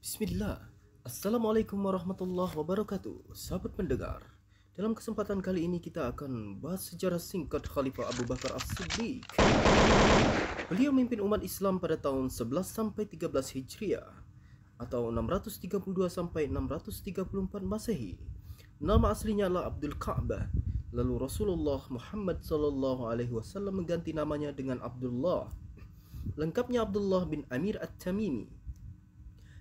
Bismillah. Assalamualaikum warahmatullahi wabarakatuh. Sahabat pendengar, dalam kesempatan kali ini kita akan bahas sejarah singkat Khalifah Abu Bakar As-Siddiq. Beliau memimpin umat Islam pada tahun 11 sampai 13 Hijriah atau 632 sampai 634 Masehi. Nama aslinya adalah Abdul Ka'bah. Lalu Rasulullah Muhammad SAW mengganti namanya dengan Abdullah. Lengkapnya Abdullah bin Amir At-Tamimi.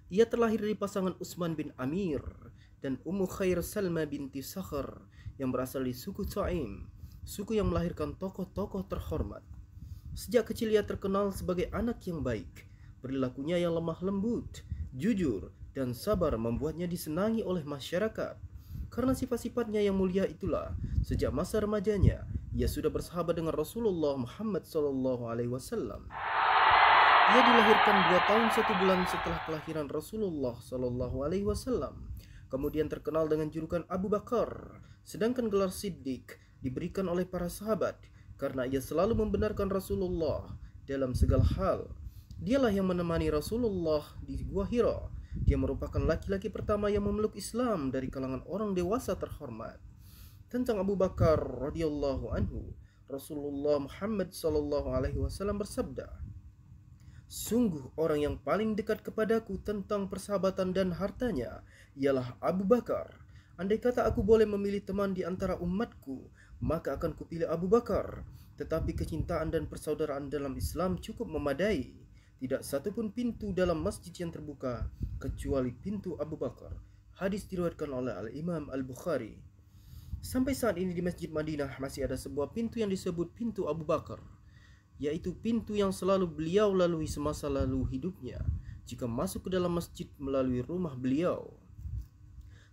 Ia terlahir dari pasangan Utsman bin Amir dan Ummu Khair Salma binti Sakhr yang berasal dari suku Taim, suku yang melahirkan tokoh-tokoh terhormat. Sejak kecil ia terkenal sebagai anak yang baik. Perilakunya yang lemah lembut, jujur, dan sabar membuatnya disenangi oleh masyarakat. Karena sifat-sifatnya yang mulia itulah, sejak masa remajanya, ia sudah bersahabat dengan Rasulullah Muhammad SAW. Ia dilahirkan 2 tahun 1 bulan setelah kelahiran Rasulullah SAW. Kemudian terkenal dengan julukan Abu Bakar, sedangkan gelar Siddiq diberikan oleh para sahabat karena ia selalu membenarkan Rasulullah dalam segala hal. Dialah yang menemani Rasulullah di Gua Hira. Dia merupakan laki-laki pertama yang memeluk Islam dari kalangan orang dewasa terhormat. Tentang Abu Bakar radhiyallahu anhu, Rasulullah Muhammad SAW bersabda, "Sungguh orang yang paling dekat kepadaku tentang persahabatan dan hartanya ialah Abu Bakar. Andai kata aku boleh memilih teman di antara umatku, maka akan kupilih Abu Bakar. Tetapi kecintaan dan persaudaraan dalam Islam cukup memadai. Tidak satupun pintu dalam masjid yang terbuka kecuali pintu Abu Bakar." Hadis diriwayatkan oleh Al-Imam Al-Bukhari. Sampai saat ini di Masjid Madinah masih ada sebuah pintu yang disebut pintu Abu Bakar, yaitu pintu yang selalu beliau lalui semasa lalu hidupnya jika masuk ke dalam masjid melalui rumah beliau.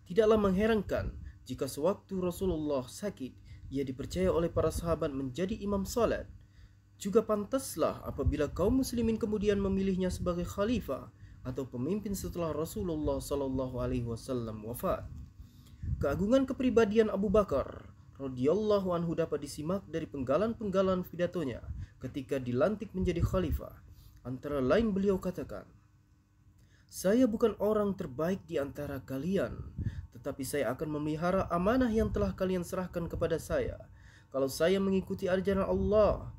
Tidaklah mengherankan jika sewaktu Rasulullah sakit, ia dipercaya oleh para sahabat menjadi imam salat. Juga pantaslah apabila kaum muslimin kemudian memilihnya sebagai khalifah atau pemimpin setelah Rasulullah SAW wafat. Keagungan kepribadian Abu Bakar radhiyallahu anhu dapat disimak dari penggalan-penggalan pidatonya ketika dilantik menjadi khalifah. Antara lain beliau katakan, "Saya bukan orang terbaik di antara kalian, tetapi saya akan memelihara amanah yang telah kalian serahkan kepada saya. Kalau saya mengikuti ajaran Allah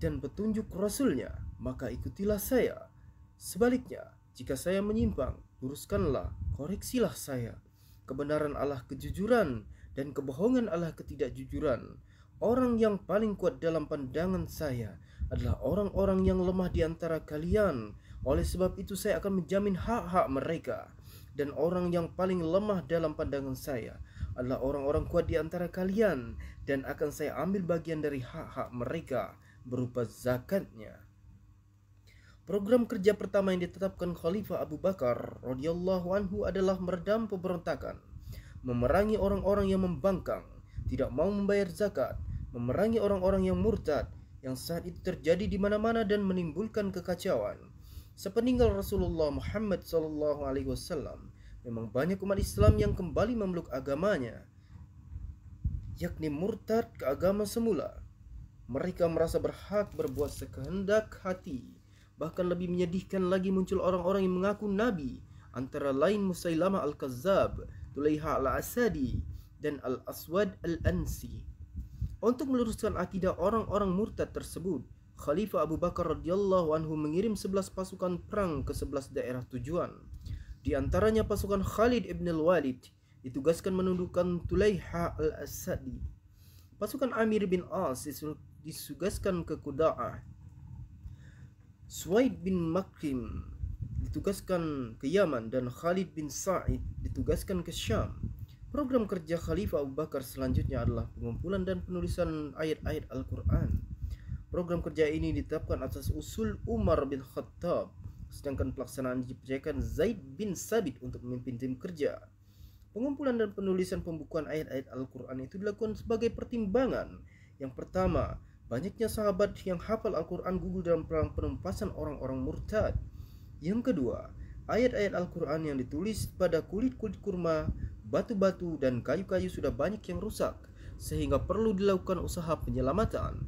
dan petunjuk Rasulnya, maka ikutilah saya. Sebaliknya, jika saya menyimpang, luruskanlah, koreksilah saya. Kebenaran adalah kejujuran dan kebohongan adalah ketidakjujuran. Orang yang paling kuat dalam pandangan saya adalah orang-orang yang lemah di antara kalian. Oleh sebab itu saya akan menjamin hak-hak mereka. Dan orang yang paling lemah dalam pandangan saya adalah orang-orang kuat di antara kalian. Dan akan saya ambil bagian dari hak-hak mereka berupa zakatnya." Program kerja pertama yang ditetapkan Khalifah Abu Bakar radhiyallahu anhu adalah meredam pemberontakan, memerangi orang-orang yang membangkang, tidak mau membayar zakat, memerangi orang-orang yang murtad yang saat itu terjadi di mana-mana dan menimbulkan kekacauan. Sepeninggal Rasulullah Muhammad SAW, memang banyak umat Islam yang kembali memeluk agamanya, yakni murtad ke agama semula. Mereka merasa berhak berbuat sekehendak hati. Bahkan lebih menyedihkan lagi muncul orang-orang yang mengaku nabi, antara lain Musailamah Al-Kazzab, Tulaiha Al-Asadi, dan Al-Aswad Al-Ansi. Untuk meluruskan akidah orang-orang murtad tersebut, Khalifah Abu Bakar radhiyallahu anhu mengirim 11 pasukan perang ke 11 daerah tujuan. Di antaranya pasukan Khalid ibn al-Walid ditugaskan menundukkan Tulaiha Al-Asadi. Pasukan Amir bin As ditugaskan ke Quda'ah. Suwaid bin Makrim ditugaskan ke Yaman dan Khalid bin Sa'id ditugaskan ke Syam. Program kerja Khalifah Abu Bakar selanjutnya adalah pengumpulan dan penulisan ayat-ayat Al-Quran. Program kerja ini ditetapkan atas usul Umar bin Khattab, sedangkan pelaksanaan dipercayakan Zaid bin Sabit untuk memimpin tim kerja. Pengumpulan dan penulisan pembukuan ayat-ayat Al-Quran itu dilakukan sebagai pertimbangan. Yang pertama, banyaknya sahabat yang hafal Al-Quran gugur dalam perang penumpasan orang-orang murtad. Yang kedua, ayat-ayat Al-Quran yang ditulis pada kulit-kulit kurma, batu-batu, dan kayu-kayu sudah banyak yang rusak, sehingga perlu dilakukan usaha penyelamatan.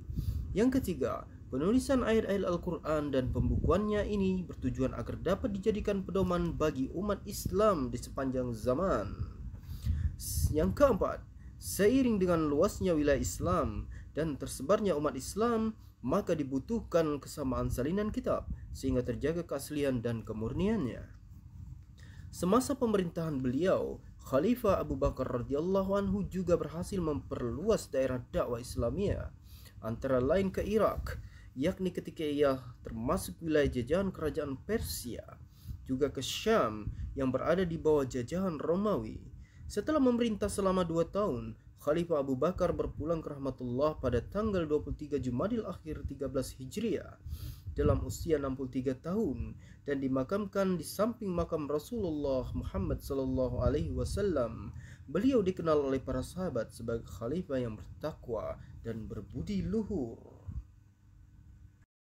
Yang ketiga, Penulisan ayat-ayat Al-Quran dan pembukuannya ini bertujuan agar dapat dijadikan pedoman bagi umat Islam di sepanjang zaman. Yang keempat, seiring dengan luasnya wilayah Islam dan tersebarnya umat Islam, maka dibutuhkan kesamaan salinan kitab sehingga terjaga keaslian dan kemurniannya. Semasa pemerintahan beliau, Khalifah Abu Bakar radhiyallahu anhu juga berhasil memperluas daerah dakwah Islamiyah, antara lain ke Irak, yakni ketika ia termasuk wilayah jajahan kerajaan Persia, juga ke Syam yang berada di bawah jajahan Romawi. Setelah memerintah selama 2 tahun, Khalifah Abu Bakar berpulang ke rahmatullah pada tanggal 23 Jumadil Akhir 13 Hijriah dalam usia 63 tahun dan dimakamkan di samping makam Rasulullah Muhammad sallallahu alaihi wasallam. Beliau dikenal oleh para sahabat sebagai khalifah yang bertakwa dan berbudi luhur.